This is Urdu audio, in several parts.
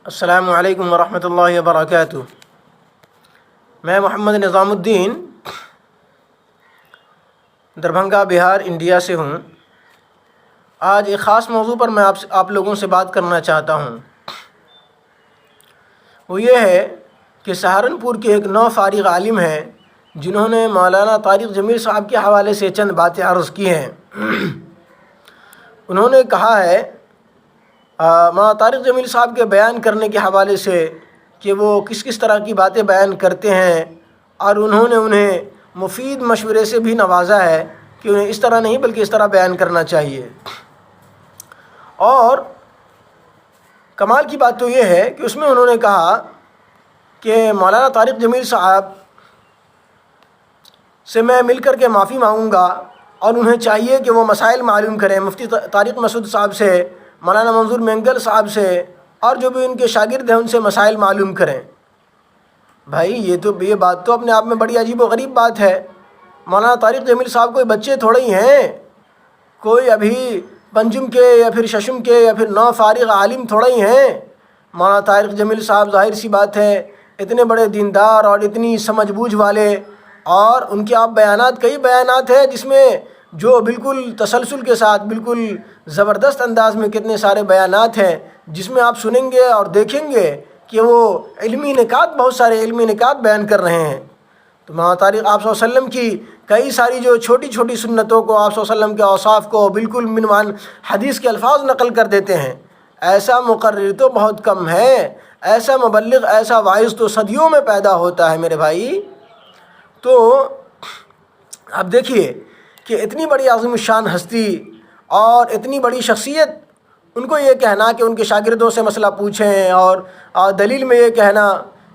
السلام علیکم ورحمۃ اللہ وبرکاتہ۔ میں محمد نظام الدین دربھنگہ بہار انڈیا سے ہوں۔ آج ایک خاص موضوع پر میں آپ لوگوں سے بات کرنا چاہتا ہوں۔ وہ یہ ہے کہ سہارنپور کے ایک نو فارغ عالم ہیں جنہوں نے مولانا طارق جمیل صاحب کے حوالے سے چند باتیں عرض کی ہیں۔ انہوں نے کہا ہے مولانا طارق جمیل صاحب کے بیان کرنے کے حوالے سے کہ وہ کس کس طرح کی باتیں بیان کرتے ہیں، اور انہوں نے انہیں مفید مشورے سے بھی نوازا ہے کہ انہیں اس طرح نہیں بلکہ اس طرح بیان کرنا چاہیے۔ اور کمال کی بات تو یہ ہے کہ اس میں انہوں نے کہا کہ مولانا طارق جمیل صاحب سے میں مل کر کے معافی مانگوں گا، اور انہیں چاہیے کہ وہ مسائل معلوم کریں مفتی طارق مسعود صاحب سے، مولانا منظور مینگل صاحب سے، اور جو بھی ان کے شاگرد ہیں ان سے مسائل معلوم کریں۔ بھائی یہ بات تو اپنے آپ میں بڑی عجیب و غریب بات ہے۔ مولانا طارق جمیل صاحب کوئی بچے تھوڑے ہی ہیں، کوئی ابھی پنجم کے یا پھر ششم کے یا پھر نو فارغ عالم تھوڑے ہی ہیں۔ مولانا طارق جمیل صاحب ظاہر سی بات ہے اتنے بڑے دیندار اور اتنی سمجھ بوجھ والے، اور ان کے آپ کئی بیانات ہیں جس میں جو بالکل تسلسل کے ساتھ بالکل زبردست انداز میں کتنے سارے بیانات ہیں جس میں آپ سنیں گے اور دیکھیں گے کہ وہ بہت سارے علمی نکات بیان کر رہے ہیں۔ تو مولانا طارق آپ صلی اللہ علیہ وسلم کی کئی ساری جو چھوٹی چھوٹی سنتوں کو، آپ صلی اللہ علیہ وسلم کے اوصاف کو بالکل منوان حدیث کے الفاظ نقل کر دیتے ہیں۔ ایسا مقرر تو بہت کم ہے، ایسا مبلغ، ایسا واعظ تو صدیوں میں پیدا ہوتا ہے میرے بھائی۔ تو اب دیکھیے کہ اتنی بڑی عظیم الشان ہستی اور اتنی بڑی شخصیت، ان کو یہ کہنا کہ ان کے شاگردوں سے مسئلہ پوچھیں، اور دلیل میں یہ کہنا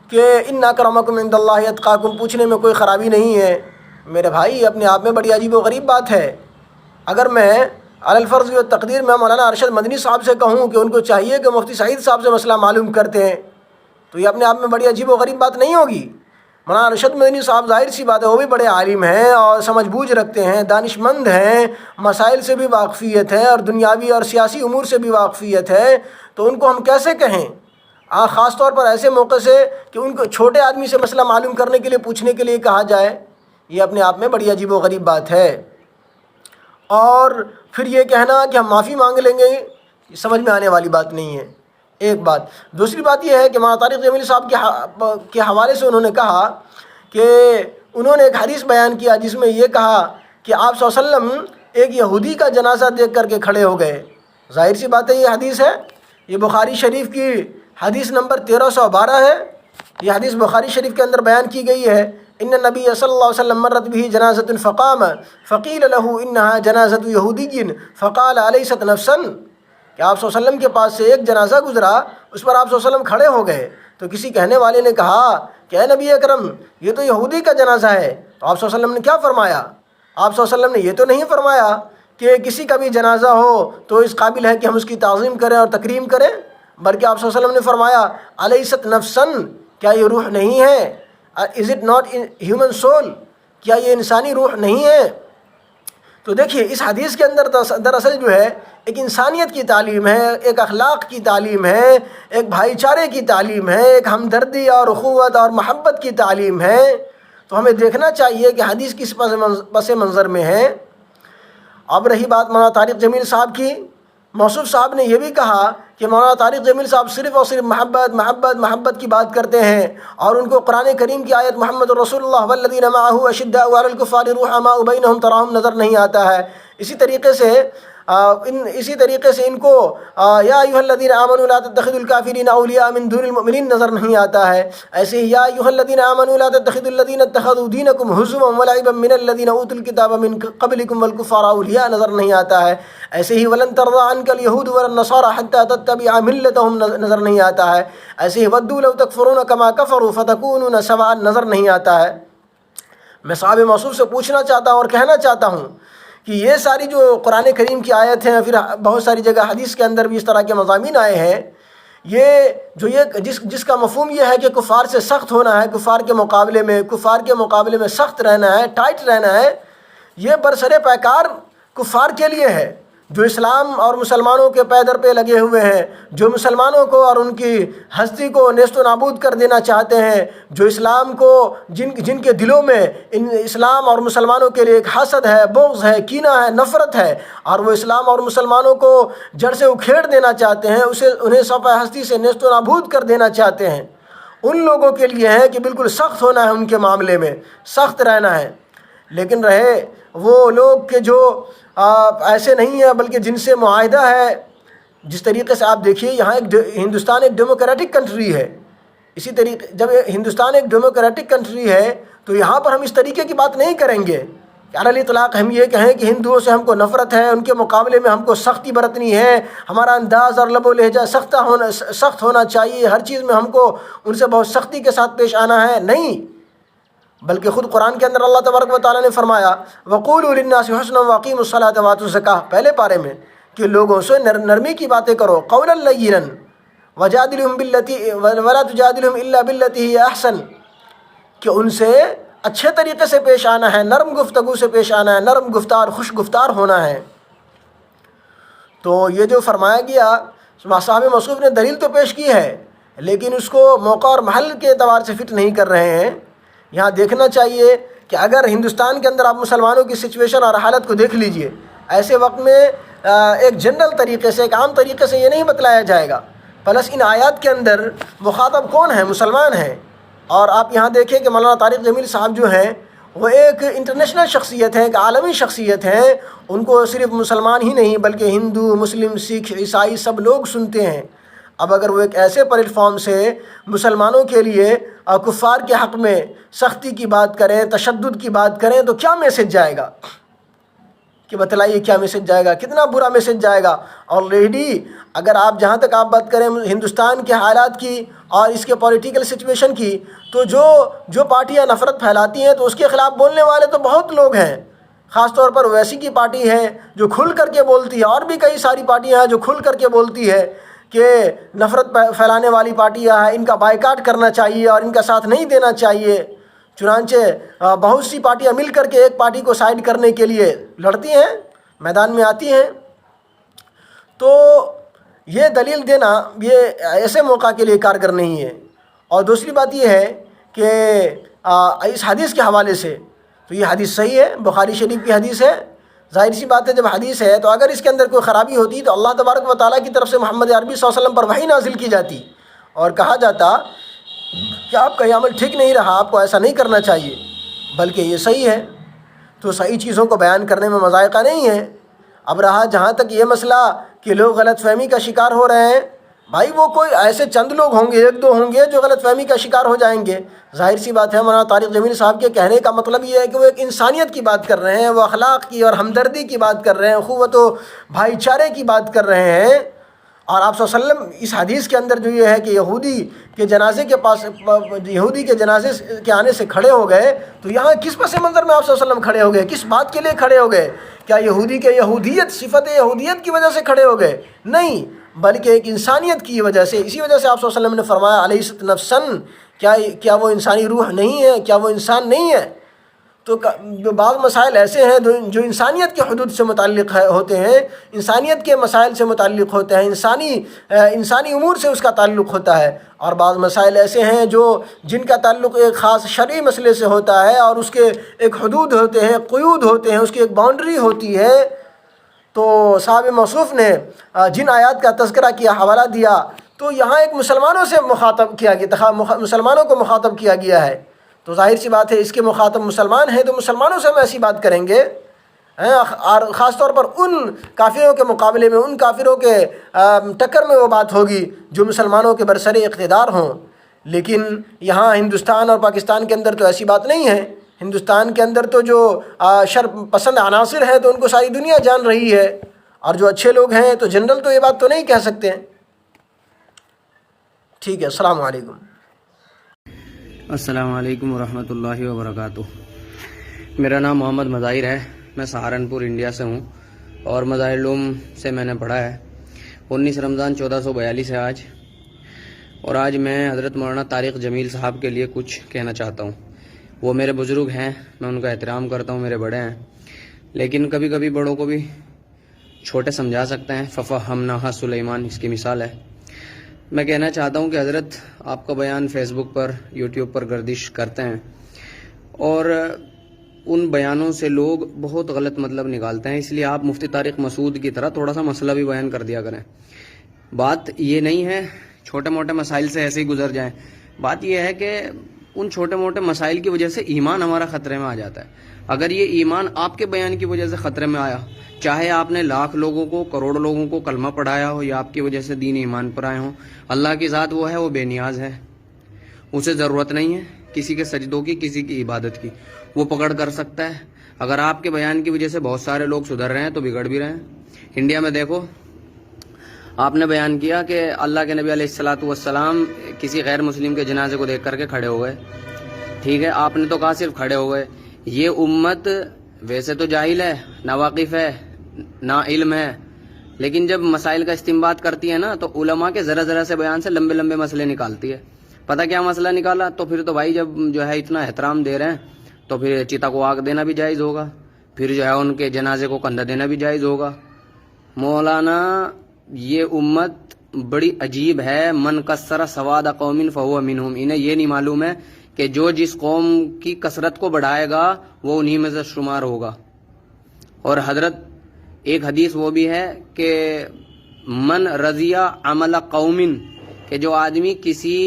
کہ ان اکرمکم عند اللہ اتقاکم، پوچھنے میں کوئی خرابی نہیں ہے، میرے بھائی اپنے آپ میں بڑی عجیب و غریب بات ہے۔ اگر میں علی الفرض و تقدیر میں مولانا ارشد مدنی صاحب سے کہوں کہ ان کو چاہیے کہ مفتی سعید صاحب سے مسئلہ معلوم کرتے ہیں، تو یہ اپنے آپ میں بڑی عجیب و غریب بات نہیں ہوگی؟ مولانا ارشد مدنی صاحب ظاہر سی بات ہے وہ بھی بڑے عالم ہیں اور سمجھ بوجھ رکھتے ہیں، دانش مند ہیں، مسائل سے بھی واقفیت ہے اور دنیاوی اور سیاسی امور سے بھی واقفیت ہے، تو ان کو ہم کیسے کہیں؟ خاص طور پر ایسے موقع سے کہ ان کو چھوٹے آدمی سے مسئلہ معلوم کرنے کے لیے، پوچھنے کے لیے کہا جائے، یہ اپنے آپ میں بڑی عجیب و غریب بات ہے۔ اور پھر یہ کہنا کہ ہم معافی مانگ لیں گے، یہ سمجھ میں آنے والی بات نہیں ہے، ایک بات۔ دوسری بات یہ ہے کہ مولانا طارق جمیل صاحب کے حوالے سے انہوں نے کہا کہ انہوں نے ایک حدیث بیان کیا جس میں یہ کہا کہ آپ صلی اللہ علیہ وسلم ایک یہودی کا جنازہ دیکھ کر کے کھڑے ہو گئے۔ ظاہر سی بات ہے یہ حدیث ہے، یہ بخاری شریف کی حدیث نمبر 1312 ہے۔ یہ حدیث بخاری شریف کے اندر بیان کی گئی ہے۔ ان نبی صلی اللہ علیہ وسلم مرت به جنازۃ فقام فقیل له انها جنازۃ یہودی فقال الیست نفسا، کہ آپ صلی اللہ علیہ وسلم کے پاس سے ایک جنازہ گزرا، اس پر آپ صلی اللہ علیہ وسلم کھڑے ہو گئے، تو کسی کہنے والے نے کہا کہ اے نبی اکرم یہ تو یہودی کا جنازہ ہے۔ تو آپ صلی اللہ علیہ وسلم نے کیا فرمایا؟ آپ صلی اللہ علیہ وسلم نے یہ تو نہیں فرمایا کہ کسی کا بھی جنازہ ہو تو اس قابل ہے کہ ہم اس کی تعظیم کریں اور تکریم کریں، بلکہ آپ صلی اللہ علیہ وسلم نے فرمایا الیست نفسا، کیا یہ روح نہیں ہے؟ Is it not human soul, کیا یہ انسانی روح نہیں ہے؟ تو دیکھیے اس حدیث کے اندر دراصل جو ہے ایک انسانیت کی تعلیم ہے، ایک اخلاق کی تعلیم ہے، ایک بھائی چارے کی تعلیم ہے، ایک ہمدردی اور اخوت اور محبت کی تعلیم ہے۔ تو ہمیں دیکھنا چاہیے کہ حدیث کس پس منظر میں ہے۔ اب رہی بات مولانا طارق جمیل صاحب کی، موصوف صاحب نے یہ بھی کہا کہ مولانا طارق جمیل صاحب صرف اور صرف محبت محبت محبت کی بات کرتے ہیں، اور ان کو قرآن کریم کی آیت محمد رسول اللہ والذین معہ اشداء علی الکفار رحماء بینہم تراہم نظر نہیں آتا ہے۔ اسی طریقے سے ان کو یا ایھا الذین آمنوا لا تتخذوا الکافرین اولیاء من دون المؤمنین نظر نہیں آتا ہے۔ ایسے ہی یا ایھا الذین آمنوا لا تتخذوا الذین اتخذوا دینکم ہزوا ولعبا من الذین اوتوا الکتاب من قبلکم والکفار اولیاء نظر نہیں آتا ہے۔ ایسے ہی ولن ترضی عنک اليہود ولا النصارى حتى تتبع ملتهم نظر نہیں آتا ہے۔ ایسے ہی ودوا لو تکفرون کما کفروا فتکونون سواء نظر نہیں آتا ہے۔ میں صاحب موصوف سے پوچھنا چاہتا ہوں اور کہنا چاہتا ہوں کہ یہ ساری جو قرآن کریم کی آیت ہیں، پھر بہت ساری جگہ حدیث کے اندر بھی اس طرح کے مضامین آئے ہیں، جس کا مفہوم یہ ہے کہ کفار سے سخت ہونا ہے، کفار کے مقابلے میں سخت رہنا ہے، ٹائٹ رہنا ہے، یہ برسر پیکار کفار کے لیے ہے۔ جو اسلام اور مسلمانوں کے پے در پہ لگے ہوئے ہیں، جو مسلمانوں کو اور ان کی ہستی کو نیست و نابود کر دینا چاہتے ہیں، جو اسلام کو جن کے دلوں میں اسلام اور مسلمانوں کے لیے ایک حسد ہے، بغض ہے، کینہ ہے، نفرت ہے، اور وہ اسلام اور مسلمانوں کو جڑ سے اکھیڑ دینا چاہتے ہیں، انہیں صفحہ ہستی سے نیست و نابود کر دینا چاہتے ہیں، ان لوگوں کے لیے ہے کہ بالکل سخت ہونا ہے، ان کے معاملے میں سخت رہنا ہے۔ لیکن رہے وہ لوگ کہ جو ایسے نہیں ہیں، بلکہ جن سے معاہدہ ہے، جس طریقے سے آپ دیکھیے یہاں ہندوستان ایک ڈیموکریٹک کنٹری ہے، اسی طریقے جب ہندوستان ایک ڈیموکریٹک کنٹری ہے تو یہاں پر ہم اس طریقے کی بات نہیں کریں گے کہ علی اطلاق ہم یہ کہیں کہ ہندوؤں سے ہم کو نفرت ہے، ان کے مقابلے میں ہم کو سختی برتنی ہے، ہمارا انداز اور لب و لہجہ سخت ہونا چاہیے، ہر چیز میں ہم کو ان سے بہت سختی کے ساتھ پیش آنا ہے، نہیں، بلکہ خود قرآن کے اندر اللہ تبارک و تعالیٰ نے فرمایا وَقُولُوا لِلنَّاسِ حُسْنًا وَأَقِیمُوا الصَّلَاةَ وَآتُوا الزَّکَاۃَ، پہلے پارے میں کہ لوگوں سے نرمی کی باتیں کرو، قَوْلًا لَیِّنًا وَجَادِلْهُمْ بِالَّتِی وَلَا تُجَادِلْهُمْ إِلَّا بِالَّتِی ہِیَ أَحْسَنُ، کہ ان سے اچھے طریقے سے پیش آنا ہے، نرم گفتگو سے پیش آنا ہے، نرم گفتار، خوش گفتار ہونا ہے۔ تو یہ جو فرمایا گیا صاحب موصوف نے دلیل تو پیش کی ہے، لیکن اس کو موقع اور محل کے اعتبار سے فٹ نہیں کر رہے ہیں۔ یہاں دیکھنا چاہیے کہ اگر ہندوستان کے اندر آپ مسلمانوں کی سچویشن اور حالت کو دیکھ لیجئے، ایسے وقت میں ایک جنرل طریقے سے، ایک عام طریقے سے یہ نہیں بتلایا جائے گا، پلس ان آیات کے اندر مخاطب کون ہے؟ مسلمان ہیں۔ اور آپ یہاں دیکھیں کہ مولانا طارق جمیل صاحب جو ہیں وہ ایک انٹرنیشنل شخصیت ہیں، ایک عالمی شخصیت ہیں، ان کو صرف مسلمان ہی نہیں بلکہ ہندو، مسلم، سکھ، عیسائی سب لوگ سنتے ہیں۔ اب اگر وہ ایک ایسے پلیٹ فارم سے مسلمانوں کے لیے کفار کے حق میں سختی کی بات کریں، تشدد کی بات کریں، تو کیا میسج جائے گا؟ کہ بتلائیے کیا میسج جائے گا؟ کتنا برا میسج جائے گا۔ آلریڈی اگر آپ جہاں تک آپ بات کریں ہندوستان کے حالات کی اور اس کے پولیٹیکل سچویشن کی، تو جو پارٹیاں نفرت پھیلاتی ہیں تو اس کے خلاف بولنے والے تو بہت لوگ ہیں، خاص طور پر اویسی کی پارٹی ہے جو کھل کر کے بولتی ہے، اور بھی کئی ساری پارٹیاں ہیں جو کھل کر کے بولتی ہے کہ نفرت پھیلانے والی پارٹیاں ہیں، ان کا بائیکاٹ کرنا چاہیے اور ان کا ساتھ نہیں دینا چاہیے۔ چنانچہ بہت سی پارٹیاں مل کر کے ایک پارٹی کو سائڈ کرنے کے لیے لڑتی ہیں، میدان میں آتی ہیں۔ تو یہ دلیل دینا یہ ایسے موقع کے لیے کارگر نہیں ہے۔ اور دوسری بات یہ ہے کہ اس حدیث کے حوالے سے تو یہ حدیث صحیح ہے، بخاری شریف کی حدیث ہے۔ ظاہر سی بات ہے جب حدیث ہے تو اگر اس کے اندر کوئی خرابی ہوتی تو اللہ تبارک و تعالیٰ کی طرف سے محمد عربی صلی اللہ علیہ وسلم پر وحی نازل کی جاتی اور کہا جاتا کہ آپ کا یہ عمل ٹھیک نہیں رہا، آپ کو ایسا نہیں کرنا چاہیے، بلکہ یہ صحیح ہے۔ تو صحیح چیزوں کو بیان کرنے میں مذائقہ نہیں ہے۔ اب رہا جہاں تک یہ مسئلہ کہ لوگ غلط فہمی کا شکار ہو رہے ہیں، بھائی وہ کوئی ایسے چند لوگ ہوں گے، ایک دو ہوں گے جو غلط فہمی کا شکار ہو جائیں گے۔ ظاہر سی بات ہے مولانا طارق جمیل صاحب کے کہنے کا مطلب یہ ہے کہ وہ ایک انسانیت کی بات کر رہے ہیں، وہ اخلاق کی اور ہمدردی کی بات کر رہے ہیں، اخوت و بھائی چارے کی بات کر رہے ہیں۔ اور آپ صلی اللہ علیہ وسلم اس حدیث کے اندر جو یہ ہے کہ یہودی کے جنازے کے پاس، یہودی کے جنازے کے آنے سے کھڑے ہو گئے، تو یہاں کس پس منظر میں آپ صلی اللہ علیہ وسلم کھڑے ہو گئے؟ کس بات کے لیے کھڑے ہو گئے؟ کیا یہودی کے یہودیت، صفت یہودیت کی وجہ سے کھڑے ہو گئے؟ نہیں، بلکہ ایک انسانیت کی وجہ سے۔ اسی وجہ سے آپ صلی اللہ علیہ وسلم نے فرمایا علیہ نفسن، کیا وہ انسانی روح نہیں ہے؟ کیا وہ انسان نہیں ہے؟ تو بعض مسائل ایسے ہیں جو انسانیت کے حدود سے متعلق ہوتے ہیں، انسانیت کے مسائل سے متعلق ہوتے ہیں، انسانی امور سے اس کا تعلق ہوتا ہے، اور بعض مسائل ایسے ہیں جن کا تعلق ایک خاص شرعی مسئلے سے ہوتا ہے اور اس کے ایک حدود ہوتے ہیں، قیود ہوتے ہیں، اس کی ایک باؤنڈری ہوتی ہے۔ تو صاحب موصوف نے جن آیات کا تذکرہ کیا، حوالہ دیا، تو یہاں ایک مسلمانوں سے مخاطب کیا گیا، مسلمانوں کو مخاطب کیا گیا ہے۔ تو ظاہر سی بات ہے اس کے مخاطب مسلمان ہیں، تو مسلمانوں سے ہم ایسی بات کریں گے، اور خاص طور پر ان کافروں کے مقابلے میں، ان کافروں کے ٹکر میں وہ بات ہوگی جو مسلمانوں کے برسر اقتدار ہوں۔ لیکن یہاں ہندوستان اور پاکستان کے اندر تو ایسی بات نہیں ہے۔ ہندوستان کے اندر تو جو شر پسند عناصر ہیں تو ان کو ساری دنیا جان رہی ہے، اور جو اچھے لوگ ہیں تو جنرل تو یہ بات تو نہیں کہہ سکتے ہیں۔ ٹھیک ہے، السلام علیکم۔ السلام علیکم ورحمۃ اللہ وبرکاتہ۔ میرا نام محمد مظاہر ہے، میں سہارنپور انڈیا سے ہوں، اور مظاہر علوم سے میں نے پڑھا ہے۔ 19 رمضان 1442 ہے آج، اور آج میں حضرت مولانا طارق جمیل صاحب کے لیے کچھ کہنا چاہتا ہوں۔ وہ میرے بزرگ ہیں، میں ان کا احترام کرتا ہوں، میرے بڑے ہیں، لیکن کبھی کبھی بڑوں کو بھی چھوٹے سمجھا سکتے ہیں. ففہمناہا سلیمان اس کی مثال ہے. میں کہنا چاہتا ہوں کہ حضرت آپ کا بیان فیس بک پر یوٹیوب پر گردش کرتے ہیں اور ان بیانوں سے لوگ بہت غلط مطلب نکالتے ہیں، اس لیے آپ مفتی طارق مسعود کی طرح تھوڑا سا مسئلہ بھی بیان کر دیا کریں. بات یہ نہیں ہے چھوٹے موٹے مسائل سے ایسے ہی گزر جائیں. بات یہ ہے کہ ان چھوٹے موٹے مسائل کی وجہ سے ایمان ہمارا خطرے میں آ جاتا ہے. اگر یہ ایمان آپ کے بیان کی وجہ سے خطرے میں آیا، چاہے آپ نے لاکھ لوگوں کو کروڑ لوگوں کو کلمہ پڑھایا ہو یا آپ کی وجہ سے دین ایمان پر آئے ہوں، اللہ کی ذات وہ ہے، وہ بے نیاز ہے، اسے ضرورت نہیں ہے کسی کے سجدوں کی، کسی کی عبادت کی. وہ پکڑ کر سکتا ہے. اگر آپ کے بیان کی وجہ سے بہت سارے لوگ سدھر رہے ہیں تو بگڑ بھی رہے ہیں. انڈیا میں دیکھو، آپ نے بیان کیا کہ اللہ کے نبی علیہ الصلوۃ والسلام کسی غیر مسلم کے جنازے کو دیکھ کر کے کھڑے ہو گئے. ٹھیک ہے، آپ نے تو کہا صرف کھڑے ہو گئے. یہ امت ویسے تو جاہل ہے، نا واقف ہے، نا علم ہے، لیکن جب مسائل کا استنباط کرتی ہے نا تو علماء کے ذرا ذرا سے بیان سے لمبے لمبے مسئلے نکالتی ہے. پتہ کیا مسئلہ نکالا؟ تو پھر تو بھائی جب جو ہے اتنا احترام دے رہے ہیں تو پھر چیتا کو آگ دینا بھی جائز ہوگا، پھر جو ہے ان کے جنازے کو کندھا دینا بھی جائز ہوگا. مولانا یہ امت بڑی عجیب ہے. من کثر سواد قوم فہو منہم. انہیں یہ نہیں معلوم ہے کہ جو جس قوم کی کثرت کو بڑھائے گا وہ انہی میں سے شمار ہوگا. اور حضرت ایک حدیث وہ بھی ہے کہ من رضی عمل قوم، کہ جو آدمی کسی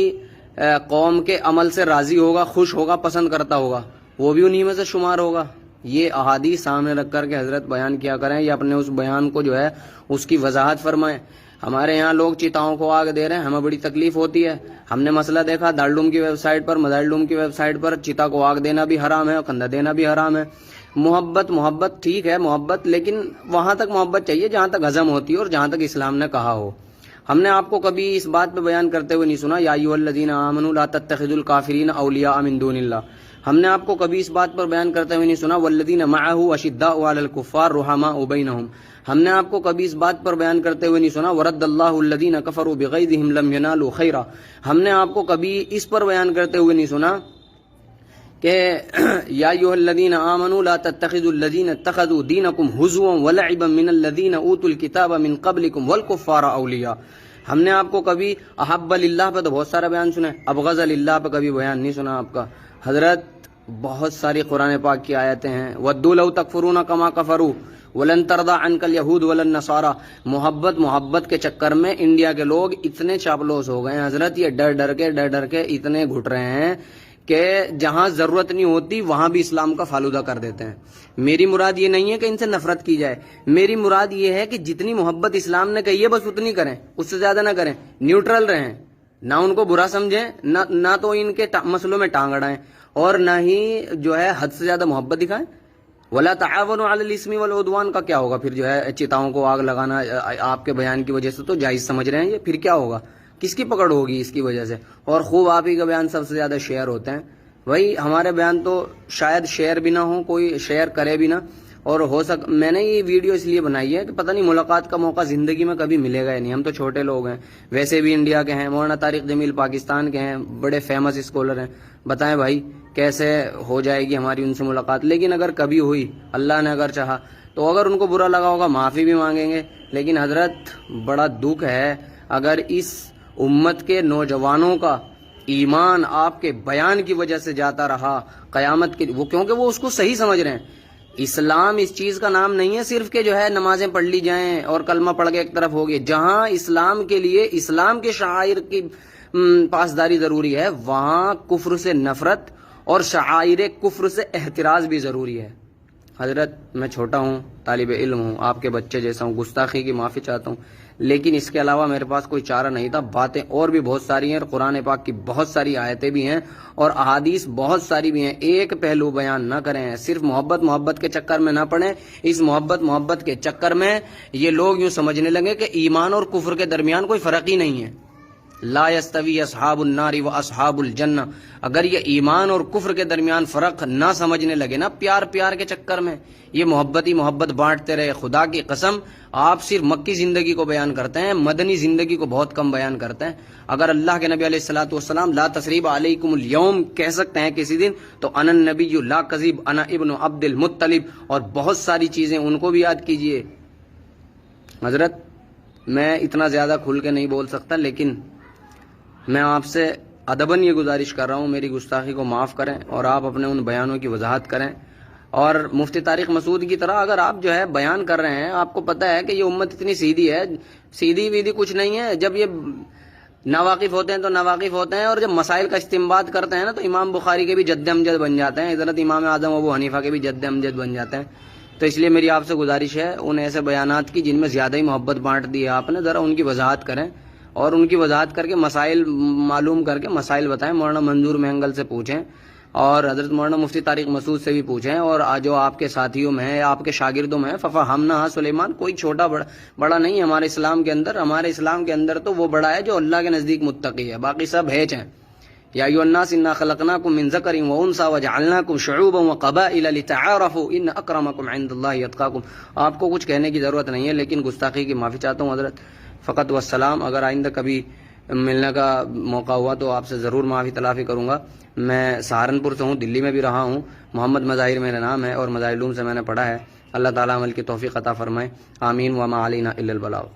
قوم کے عمل سے راضی ہوگا، خوش ہوگا، پسند کرتا ہوگا، وہ بھی انہی میں سے شمار ہوگا. یہ احادیث سامنے رکھ کر کے حضرت بیان کیا کریں یا اپنے اس بیان کو جو ہے اس کی وضاحت فرمائیں. ہمارے یہاں لوگ چیتاؤں کو آگ دے رہے ہیں، ہمیں بڑی تکلیف ہوتی ہے. ہم نے مسئلہ دیکھا دارالعلوم کی ویب سائٹ پر، مدارالعلوم کی ویب سائٹ پر چیتا کو آگ دینا بھی حرام ہے اور کندھا دینا بھی حرام ہے. محبت ٹھیک ہے، محبت، لیکن وہاں تک محبت چاہیے جہاں تک ہضم ہوتی ہے اور جہاں تک اسلام نے کہا ہو. ہم نے آپ کو کبھی اس بات پہ بیان کرتے ہوئے نہیں سنا یا ایھا الذین آمنوا لا تتخذوا الکافرین اولیاء من دون اللہ. ہم نے آپ کو کبھی اس بات پر بیان کرتے ہوئے نہیں سنا والذین معہ اشداء علی الکفار رحماء بینہم. ہم نے آپ کو کبھی اس بات پر بیان کرتے ہوئے نہیں سنا ورد اللہ الذین کفروا بغیظہم لم ینالوا خیرا. ہم نے آپ کو کبھی اس پر بیان کرتے ہوئے نہیں سنا کہ یا ایھا الذین آمنوا لا تتخذوا الذین اتخذوا دینکم ہزوا ولعبا من الذین اوتوا الکتاب من قبلکم والکفار اولیاء. ہم نے آپ کو کبھی احب للہ پہ تو بہت سارا بیان سنا ہے، ابغض للہ پہ کبھی بیان نہیں سنا آپ کا. حضرت بہت ساری قرآن پاک کی آیتیں ہیں، ودوا لو تکفرون کما کفروا ولن ترضى عنك اليهود ولا النصارى. محبت کے چکر میں انڈیا کے لوگ اتنے چاپلوس ہو گئے ہیں حضرت، یہ ڈر ڈر کے اتنے گھٹ رہے ہیں کہ جہاں ضرورت نہیں ہوتی وہاں بھی اسلام کا فالودہ کر دیتے ہیں. میری مراد یہ نہیں ہے کہ ان سے نفرت کی جائے، میری مراد یہ ہے کہ جتنی محبت اسلام نے کہی ہے بس اتنی کریں، اس سے زیادہ نہ کریں. نیوٹرل رہیں، نہ ان کو برا سمجھیں، نہ تو ان کے مسئلوں میں ٹانگ اڑائیں اور نہ ہی جو ہے حد سے زیادہ محبت دکھائیں. ولا تعاونوا علی الاسم والعدوان کا کیا ہوگا؟ پھر جو ہے چیتاؤں کو آگ لگانا آپ کے بیان کی وجہ سے تو جائز سمجھ رہے ہیں، یہ پھر کیا ہوگا؟ کس کی پکڑ ہوگی اس کی وجہ سے؟ اور خوب آپ ہی کا بیان سب سے زیادہ شیئر ہوتے ہیں. وہی ہمارے بیان تو شاید شیئر بھی نہ ہو، کوئی شیئر کرے بھی نہ. اور میں نے یہ ویڈیو اس لیے بنائی ہے کہ پتہ نہیں ملاقات کا موقع زندگی میں کبھی ملے گا یا نہیں. ہم تو چھوٹے لوگ ہیں، ویسے بھی انڈیا کے ہیں، مولانا طارق جمیل پاکستان کے ہیں، بڑے فیمس اسکالر ہیں. بتائیں بھائی کیسے ہو جائے گی ہماری ان سے ملاقات؟ لیکن اگر کبھی ہوئی، اللہ نے اگر چاہا تو اگر ان کو برا لگا ہوگا معافی بھی مانگیں گے. لیکن حضرت بڑا دکھ ہے اگر اس امت کے نوجوانوں کا ایمان آپ کے بیان کی وجہ سے جاتا رہا قیامت کے، وہ کیونکہ وہ اس کو صحیح سمجھ رہے ہیں. اسلام اس چیز کا نام نہیں ہے صرف کہ جو ہے نمازیں پڑھ لی جائیں اور کلمہ پڑھ کے ایک طرف ہوگی. جہاں اسلام کے لیے اسلام کے شعائر کی پاسداری ضروری ہے وہاں کفر سے نفرت اور شعائر کفر سے احتراز بھی ضروری ہے. حضرت میں چھوٹا ہوں، طالب علم ہوں، آپ کے بچے جیسا ہوں، گستاخی کی معافی چاہتا ہوں، لیکن اس کے علاوہ میرے پاس کوئی چارہ نہیں تھا. باتیں اور بھی بہت ساری ہیں اور قرآن پاک کی بہت ساری آیتیں بھی ہیں اور احادیث بہت ساری بھی ہیں. ایک پہلو بیان نہ کریں، صرف محبت کے چکر میں نہ پڑیں. اس محبت کے چکر میں یہ لوگ یوں سمجھنے لگے کہ ایمان اور کفر کے درمیان کوئی فرق ہی نہیں ہے. لا یستوی اصحاب النار و اصحاب الجنہ. اگر یہ ایمان اور کفر کے درمیان فرق نہ سمجھنے لگے نا پیار کے چکر میں، یہ محبت ہی محبت بانٹتے رہے، خدا کی قسم آپ صرف مکی زندگی کو بیان کرتے ہیں، مدنی زندگی کو بہت کم بیان کرتے ہیں. اگر اللہ کے نبی علیہ الصلوۃ والسلام لا تثریب علیکم اليوم کہہ سکتے ہیں کسی دن تو انا النبی لا کذب انا ابن عبد المطلب، اور بہت ساری چیزیں ان کو بھی یاد کیجئے. حضرت میں اتنا زیادہ کھل کے نہیں بول سکتا، لیکن میں آپ سے ادباً یہ گزارش کر رہا ہوں میری گستاخی کو معاف کریں اور آپ اپنے ان بیانوں کی وضاحت کریں. اور مفتی طارق مسعود کی طرح اگر آپ جو ہے بیان کر رہے ہیں، آپ کو پتہ ہے کہ یہ امت اتنی سیدھی ہے، سیدھی ویدھی کچھ نہیں ہے. جب یہ ناواقف ہوتے ہیں تو ناواقف ہوتے ہیں، اور جب مسائل کا استنباط کرتے ہیں نا تو امام بخاری کے بھی جد امجد بن جاتے ہیں، حضرت امام اعظم ابو حنیفہ کے بھی جد امجد بن جاتے ہیں. تو اس لیے میری آپ سے گزارش ہے ان ایسے بیانات کی جن میں زیادہ ہی محبت بانٹ دی ہے آپ نے، ذرا ان کی وضاحت کریں اور ان کی وضاحت کر کے مسائل معلوم کر کے مسائل بتائیں. مولانا منظور مینگل سے پوچھیں اور حضرت مولانا مفتی طارق مسعود سے بھی پوچھیں، اور جو آپ کے ساتھیوں میں ہیں، آپ کے شاگردوں میں ہیں. ففہمناہا سلیمان، کوئی چھوٹا بڑا نہیں ہے ہمارے اسلام کے اندر. ہمارے اسلام کے اندر تو وہ بڑا ہے جو اللہ کے نزدیک متقی ہے، باقی سب ہیچ ہیں. یا ایھا الناس انا خلقناکم من ذکر و انثی وجعلناکم شعوبا وقبائل لتعارفوا ان اکرمکم عند اللہ اتقاکم. آپ کو کچھ کہنے کی ضرورت نہیں ہے، لیکن گستاخی کی معافی چاہتا ہوں حضرت. فقط والسلام. اگر آئندہ کبھی ملنے کا موقع ہوا تو آپ سے ضرور معافی تلافی کروں گا. میں سہارنپور سے ہوں، دلی میں بھی رہا ہوں. محمد مظاہر میرا نام ہے اور مظاہر علوم سے میں نے پڑھا ہے. اللہ تعالیٰ عمل کی توفیق عطا فرمائے. آمین. وما علینا الا البلاغ.